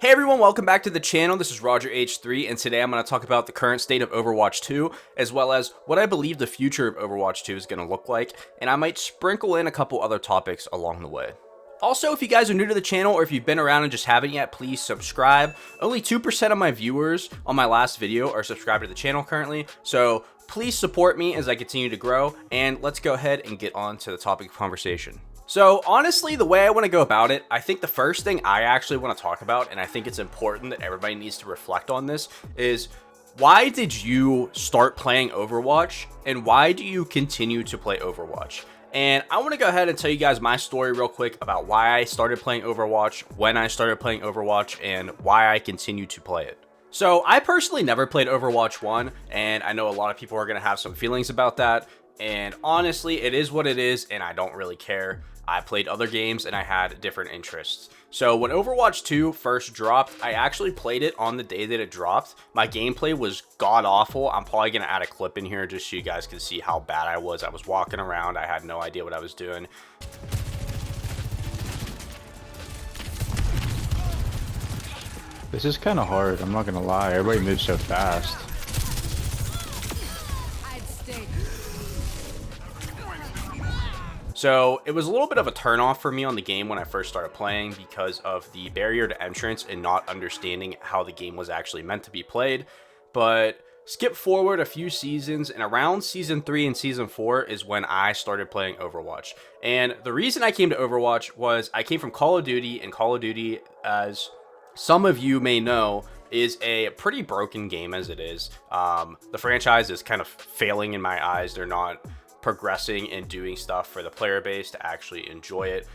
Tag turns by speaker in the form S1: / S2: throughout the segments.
S1: Hey everyone, welcome back to the channel. This is Roger H3, and today I'm going to talk about the current state of Overwatch 2, as well as what I believe the future of Overwatch 2 is going to look like, and I might sprinkle in a couple other topics along the way. Also, if you guys are new to the channel, or if you've been around and just haven't yet, please subscribe. Only 2% of my viewers on my last video are subscribed to the channel currently, so please support me as I continue to grow, and let's go ahead and get on to the topic of conversation. So honestly, the way I want to go about it, I think the first thing I actually want to talk about, and I think it's important that everybody needs to reflect on this, is why did you start playing Overwatch and why do you continue to play Overwatch? And I want to go ahead and tell you guys my story real quick about why I started playing Overwatch, when I started playing Overwatch, and why I continue to play it. So I personally never played Overwatch 1, and I know a lot of people are going to have some feelings about that. And honestly, it is what it is, and I don't really care. I played other games and I had different interests. So when Overwatch 2 first dropped, I actually played it on the day that it dropped. My gameplay was god awful. I'm probably going to add a clip in here just so you guys can see how bad I was. I was walking around. I had no idea what I was doing.
S2: This is kind of hard, I'm not gonna lie. Everybody moves so fast.
S1: So it was a little bit of a turnoff for me on the game when I first started playing because of the barrier to entrance and not understanding how the game was actually meant to be played. But skip forward a few seasons, and around season 3 and season 4 is when I started playing Overwatch. And the reason I came to Overwatch was I came from Call of Duty, and Call of Duty, as some of you may know, is a pretty broken game as it is. The franchise is kind of failing in my eyes. They're not progressing and doing stuff for the player base to actually enjoy it.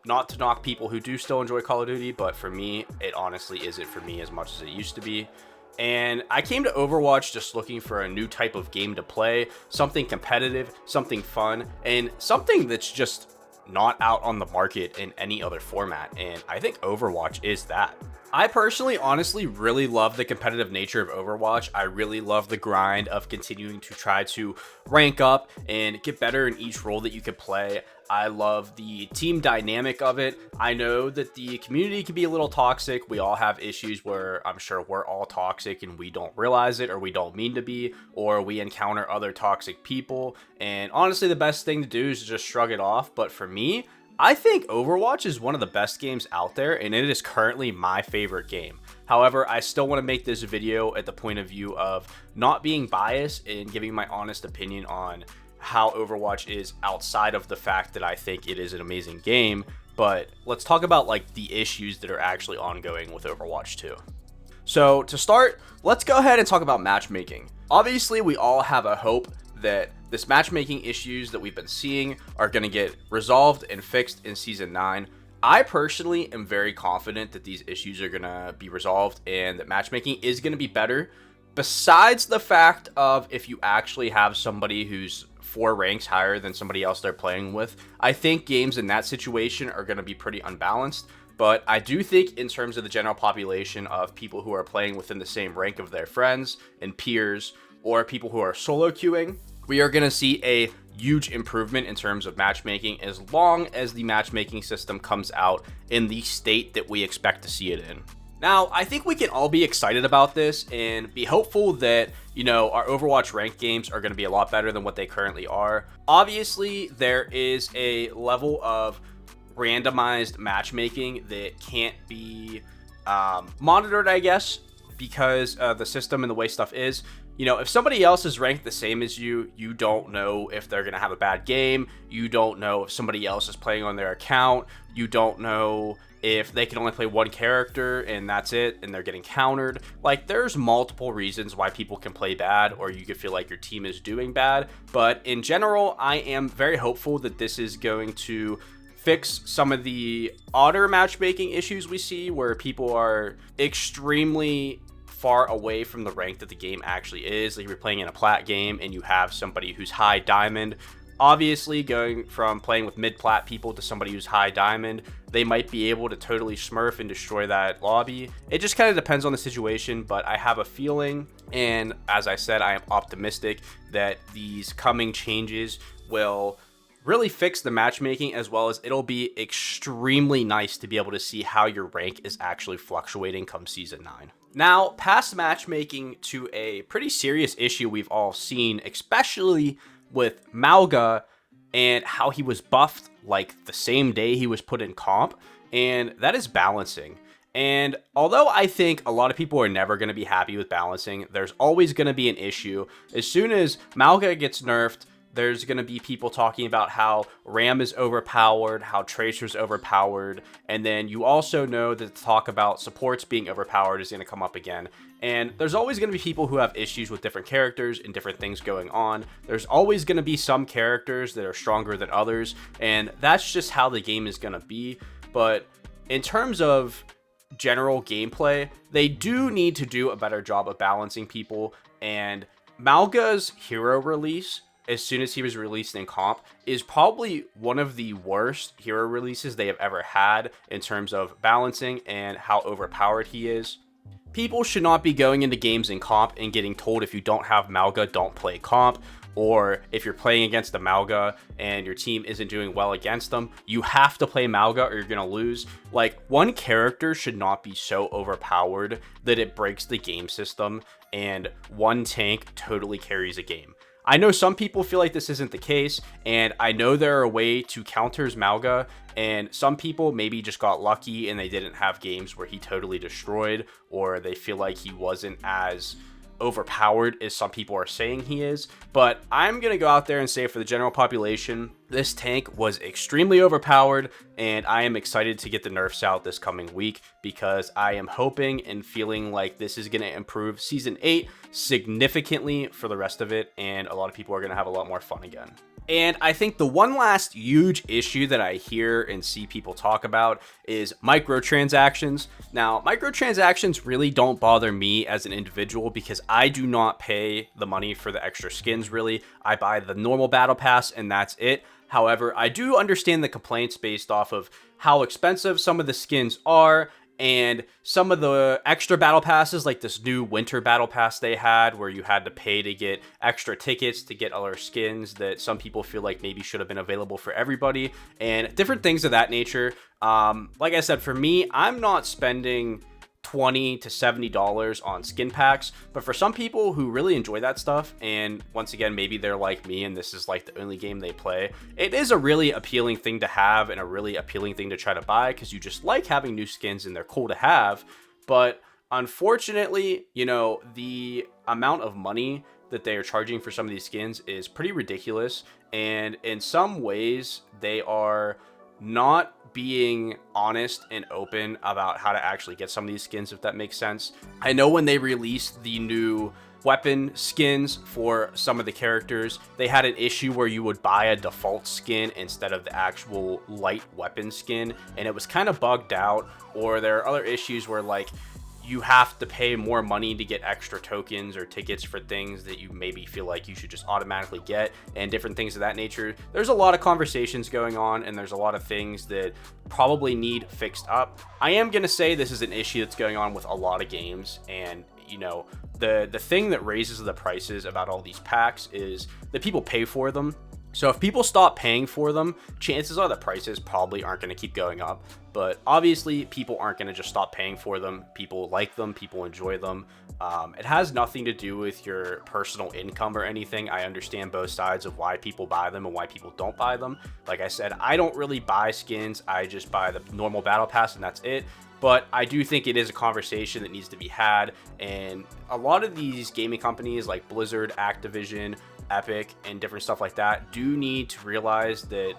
S1: Not to knock people who do still enjoy Call of Duty, but for me, it honestly isn't for me as much as it used to be. And I came to Overwatch just looking for a new type of game to play, something competitive, something fun, and something that's just not out on the market in any other format, and I think Overwatch is that. I personally honestly really love the competitive nature of Overwatch. I really love the grind of continuing to try to rank up and get better in each role that you can play. I love the team dynamic of it. I know that the community can be a little toxic. We all have issues where I'm sure we're all toxic and we don't realize it, or we don't mean to be, or we encounter other toxic people. And honestly, the best thing to do is just shrug it off. But for me, I think Overwatch is one of the best games out there, and it is currently my favorite game. However, I still want to make this video at the point of view of not being biased and giving my honest opinion on how Overwatch is outside of the fact that I think it is an amazing game. But let's talk about like the issues that are actually ongoing with Overwatch 2. So to start, let's go ahead and talk about matchmaking. Obviously, we all have a hope that this matchmaking issues that we've been seeing are going to get resolved and fixed in season 9. I personally am very confident that these issues are going to be resolved and that matchmaking is going to be better. Besides the fact of if you actually have somebody who's 4 ranks higher than somebody else they're playing with, I think games in that situation are going to be pretty unbalanced. But I do think in terms of the general population of people who are playing within the same rank of their friends and peers, or people who are solo queuing, we are going to see a huge improvement in terms of matchmaking as long as the matchmaking system comes out in the state that we expect to see it in. Now, I think we can all be excited about this and be hopeful that, you know, our Overwatch ranked games are going to be a lot better than what they currently are. Obviously, there is a level of randomized matchmaking that can't be monitored, I guess, because the system and the way stuff is. You know, if somebody else is ranked the same as you, you don't know if they're going to have a bad game. You don't know if somebody else is playing on their account. You don't know if they can only play one character and that's it, and they're getting countered. Like, there's multiple reasons why people can play bad, or you could feel like your team is doing bad. But in general, I am very hopeful that this is going to fix some of the odder matchmaking issues we see, where people are extremely far away from the rank that the game actually is. Like, if you're playing in a plat game and you have somebody who's high diamond, obviously going from playing with mid-plat people to somebody who's high diamond, they might be able to totally smurf and destroy that lobby. It just kind of depends on the situation, but I have a feeling, and as I said, I am optimistic that these coming changes will really fix the matchmaking, as well as it'll be extremely nice to be able to see how your rank is actually fluctuating come Season 9. Now, past matchmaking to a pretty serious issue we've all seen, especially with Malga and how he was buffed like the same day he was put in comp, and that is balancing. And although I think a lot of people are never going to be happy with balancing, there's always going to be an issue. As soon as Malga gets nerfed, there's going to be people talking about how Ram is overpowered, how Tracer's overpowered, and then you also know that the talk about supports being overpowered is going to come up again. And there's always going to be people who have issues with different characters and different things going on. There's always going to be some characters that are stronger than others, and that's just how the game is going to be. But in terms of general gameplay, they do need to do a better job of balancing people, and Malga's hero release, as soon as he was released in comp, is probably one of the worst hero releases they have ever had in terms of balancing and how overpowered he is. People should not be going into games in comp and getting told if you don't have Malga, don't play comp, or if you're playing against the Malga and your team isn't doing well against them, you have to play Malga or you're gonna lose. Like, one character should not be so overpowered that it breaks the game system, and one tank totally carries a game. I know some people feel like this isn't the case, and I know there are a way to counters Malga, and some people maybe just got lucky and they didn't have games where he totally destroyed, or they feel like he wasn't as overpowered as some people are saying he is. But I'm gonna go out there and say, for the general population, this tank was extremely overpowered, and I am excited to get the nerfs out this coming week, because I am hoping and feeling like this is going to improve Season 8 significantly for the rest of it, and a lot of people are going to have a lot more fun again. And I think the one last huge issue that I hear and see people talk about is microtransactions. Now, microtransactions really don't bother me as an individual, because I do not pay the money for the extra skins, really. I buy the normal battle pass and that's it. However, I do understand the complaints based off of how expensive some of the skins are, and some of the extra battle passes, like this new winter battle pass they had, where you had to pay to get extra tickets to get other skins that some people feel like maybe should have been available for everybody, and different things of that nature. Like I said, for me, I'm not spending $20 to $70 on skin packs, but for some people who really enjoy that stuff, and once again, maybe they're like me and this is like the only game they play, it is a really appealing thing to have and a really appealing thing to try to buy, because you just like having new skins and they're cool to have. But unfortunately, you know, the amount of money that they are charging for some of these skins is pretty ridiculous, and in some ways they are not being honest and open about how to actually get some of these skins, if that makes sense. I know when they released the new weapon skins for some of the characters, they had an issue where you would buy a default skin instead of the actual light weapon skin, and it was kind of bugged out. Or there are other issues where, like, you have to pay more money to get extra tokens or tickets for things that you maybe feel like you should just automatically get, and different things of that nature. There's a lot of conversations going on, and there's a lot of things that probably need fixed up. I am going to say this is an issue that's going on with a lot of games, and you know, the thing that raises the prices about all these packs is that people pay for them. So if people stop paying for them, chances are the prices probably aren't going to keep going up. But obviously, people aren't going to just stop paying for them. People like them. People enjoy them. It has nothing to do with your personal income or anything. I understand both sides of why people buy them and why people don't buy them. Like I said, I don't really buy skins. I just buy the normal battle pass and that's it. But I do think it is a conversation that needs to be had. And a lot of these gaming companies like Blizzard, Activision, Epic, and different stuff like that do need to realize that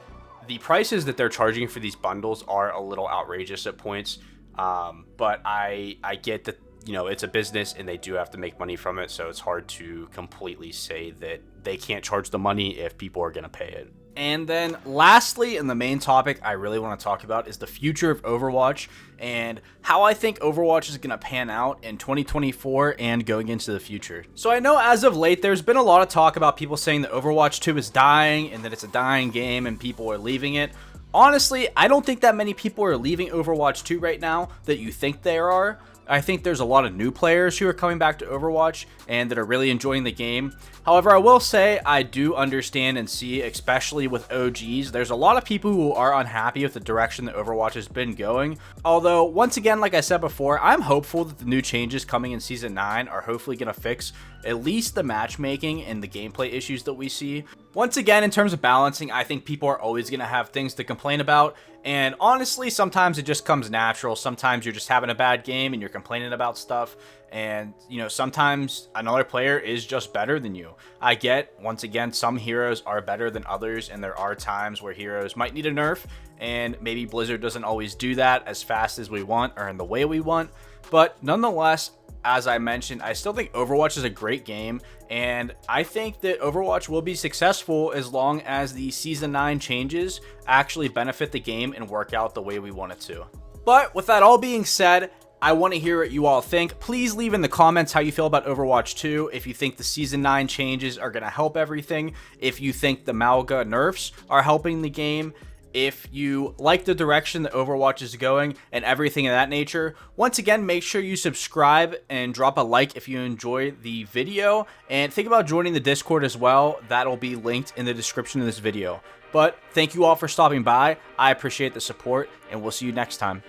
S1: the prices that they're charging for these bundles are a little outrageous at points. But I get that, you know, it's a business and they do have to make money from it. So it's hard to completely say that they can't charge the money if people are going to pay it. And then lastly, and the main topic I really want to talk about, is the future of Overwatch and how I think Overwatch is going to pan out in 2024 and going into the future. So I know as of late, there's been a lot of talk about people saying that Overwatch 2 is dying and that it's a dying game and people are leaving it. Honestly, I don't think that many people are leaving Overwatch 2 right now that you think there are. I think there's a lot of new players who are coming back to Overwatch and that are really enjoying the game. However, I will say I do understand and see, especially with OGs, there's a lot of people who are unhappy with the direction that Overwatch has been going. Although, once again, like I said before, I'm hopeful that the new changes coming in Season 9 are hopefully going to fix at least the matchmaking and the gameplay issues that we see. Once again, in terms of balancing, I think people are always going to have things to complain about. And honestly, sometimes it just comes natural. Sometimes you're just having a bad game and you're complaining about stuff. And, you know, sometimes another player is just better than you. I get, once again, some heroes are better than others, and there are times where heroes might need a nerf, and maybe Blizzard doesn't always do that as fast as we want or in the way we want. But nonetheless, as I mentioned, I still think Overwatch is a great game, and I think that Overwatch will be successful as long as the Season 9 changes actually benefit the game and work out the way we want it to. But with that all being said, I want to hear what you all think. Please leave in the comments how you feel about Overwatch 2, if you think the Season 9 changes are going to help everything, if you think the Malga nerfs are helping the game, if you like the direction that Overwatch is going and everything of that nature. Once again, make sure you subscribe and drop a like if you enjoy the video, and think about joining the Discord as well. That'll be linked in the description of this video. But thank you all for stopping by. I appreciate the support, and we'll see you next time.